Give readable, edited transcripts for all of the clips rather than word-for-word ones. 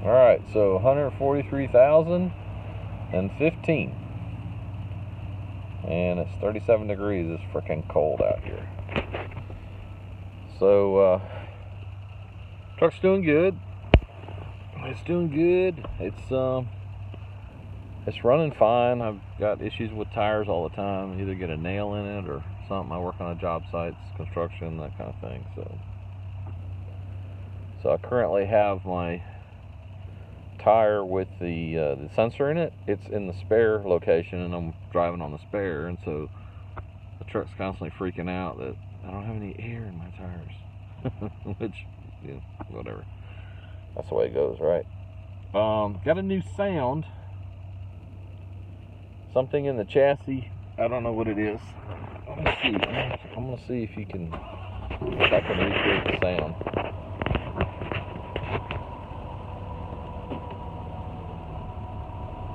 Alright, so 143,015. And it's 37 degrees. It's freaking cold out here. So, truck's doing good. It's doing good. It's running fine. I've got issues with tires all the time. Either get a nail in it or something. I work on a job site, construction, that kind of thing. So I currently have my tire with the sensor in it. It's in the spare location, and I'm driving on the spare, and so the truck's constantly freaking out that I don't have any air in my tires. Which, whatever. That's the way it goes, right? Got a new sound. Something in the chassis. I don't know what it is. Let's see. I'm gonna see if I can recreate the sound.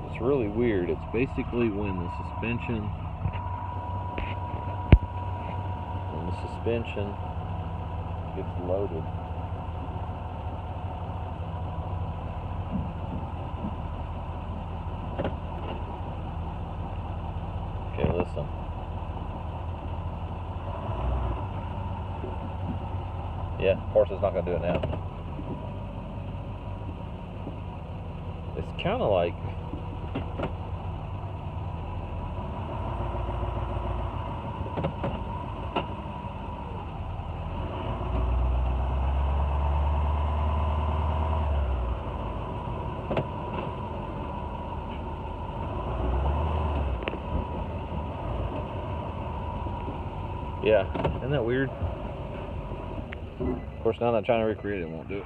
It's really weird. It's basically when the suspension gets loaded. Okay, listen. Yeah, of course it's not going to do it now. It's kind of like... Yeah, isn't that weird? Of course, now that I'm trying to recreate it, it won't do it.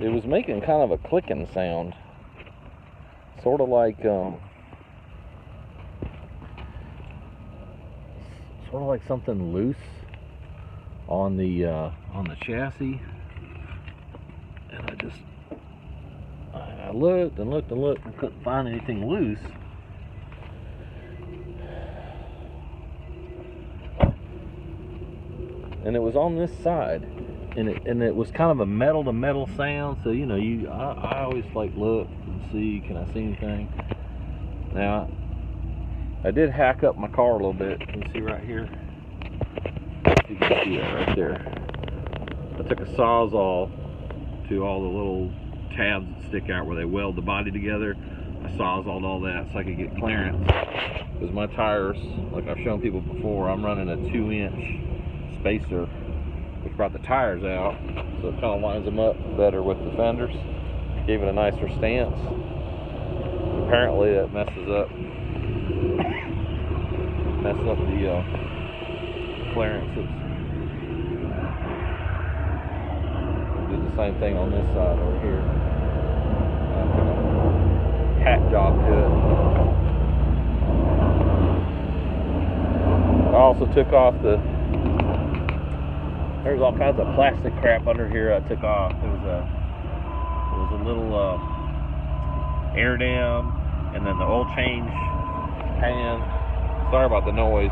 It was making kind of a clicking sound, sort of like something loose on the chassis. And I looked and looked and looked and couldn't find anything loose. And it was on this side, and it was kind of a metal to metal sound. So I always like look and see, can I see anything? Now I did hack up my car a little bit. Can you see right here? You can see that right there. I took a Sawzall to all the little tabs that stick out where they weld the body together. I Sawzalled all that so I could get clearance. Because my tires, like I've shown people before, I'm running a 2-inch spacer, which brought the tires out, so it kind of lines them up better with the fenders, gave it a nicer stance. Apparently that messes up the clearances. Did the same thing on this side over here. I took a hat job to it. I also took off there's all kinds of plastic crap under here I took off. There was a little air dam, and then the oil change pan. Sorry about the noise.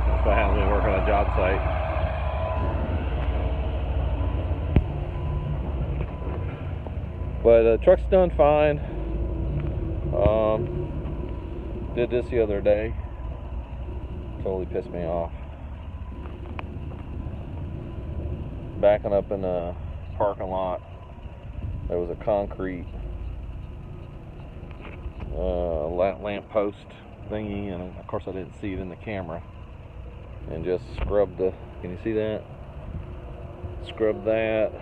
That's what happens when we work on a job site. But the truck's done fine. Did this the other day. Totally pissed me off. Backing up in a parking lot, there was a concrete lamp post thingy, and of course I didn't see it in the camera, and just scrubbed can you see that? Scrubbed that,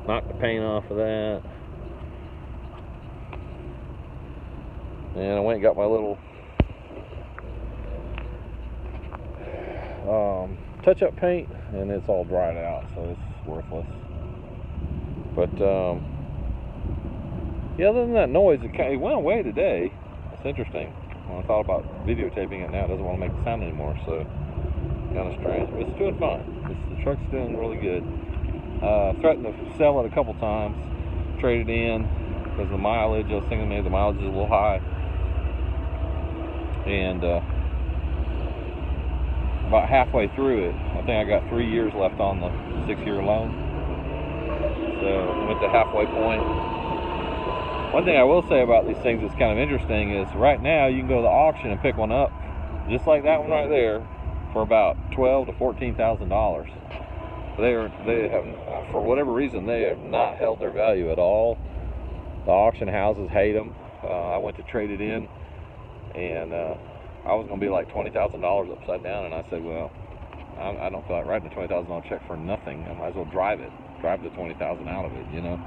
knocked the paint off of that, and I went and got my little touch-up paint, and it's all dried out, so it's worthless. But yeah, other than that noise, it went away today. It's interesting. When I thought about videotaping it now, it doesn't want to make the sound anymore, so kind of strange. But it's doing fine. The truck's doing really good. Threatened to sell it a couple times, traded in because the mileage. I was thinking maybe the mileage is a little high, and about halfway through it, I think I got 3 years left on the 6-year loan. So I'm at the halfway point. One thing I will say about these things that's kind of interesting is right now you can go to the auction and pick one up, just like that one right there, for about $12,000 to $14,000. They have, for whatever reason, they have not held their value at all. The auction houses hate them. I went to trade it in, and I was going to be like $20,000 upside down, and I said, well, I don't feel like writing a $20,000 check for nothing. I might as well drive the $20,000 out of it, you know.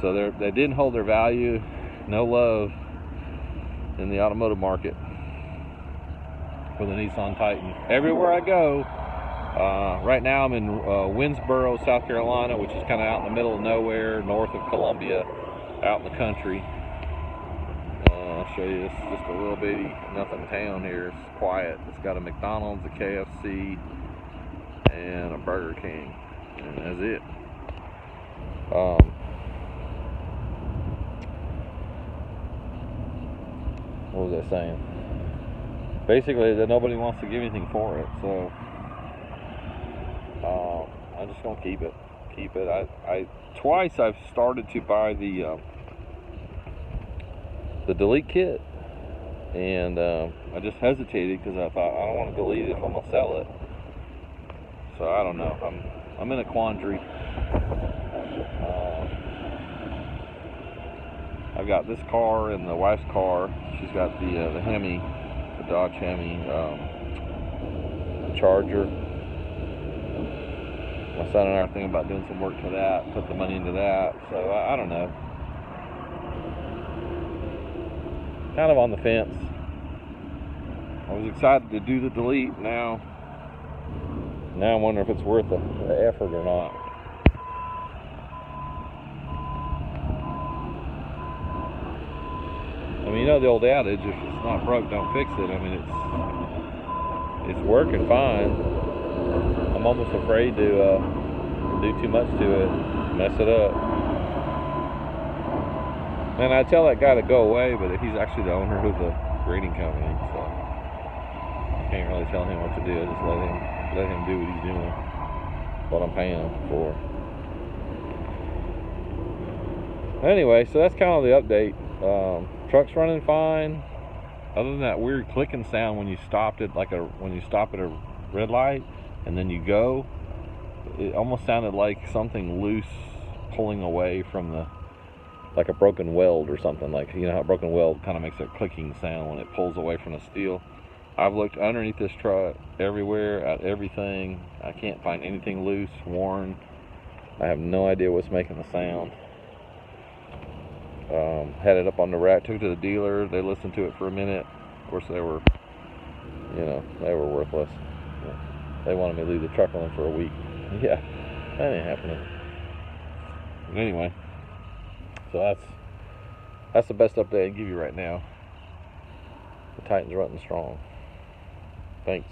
So they didn't hold their value. No love in the automotive market for the Nissan Titan. Everywhere I go, right now I'm in Winsboro, South Carolina, which is kind of out in the middle of nowhere, north of Columbia, out in the country. I'll show you. It's just a little bitty nothing town here. It's quiet. It's got a McDonald's, a KFC, and a Burger King, and that's it. What was I saying? Basically, that nobody wants to give anything for it, so I'm just gonna keep it. Twice I've started to buy the delete kit, and I just hesitated because I thought I don't want to delete it if I'm gonna sell it. So I don't know. I'm in a quandary. I've got this car and the wife's car. She's got the Hemi, the Dodge Hemi Charger. My son and I are thinking about doing some work to that, put the money into that. So I don't know. Kind of on the fence. I was excited to do the delete. Now I'm wondering if it's worth the effort or not. I mean, you know the old adage, if it's not broke, don't fix it. I mean, it's working fine. I'm almost afraid to do too much to it, mess it up. And I tell that guy to go away, but he's actually the owner of the grading company, so I can't really tell him what to do. I just let him do what he's doing, what I'm paying him for. Anyway, so that's kind of the update. Truck's running fine, other than that weird clicking sound when you stop at a red light and then you go. It almost sounded like something loose pulling away from like a broken weld or something. Like, you know how a broken weld kind of makes a clicking sound when it pulls away from the steel. I've looked underneath this truck everywhere, at everything. I can't find anything loose, worn. I have no idea what's making the sound. Had it up on the rack, took it to the dealer. They listened to it for a minute. Of course, they were worthless. They wanted me to leave the truck on for a week. Yeah, that ain't happening. But anyway, so that's the best update I can give you right now. The Titan's running strong. Thanks.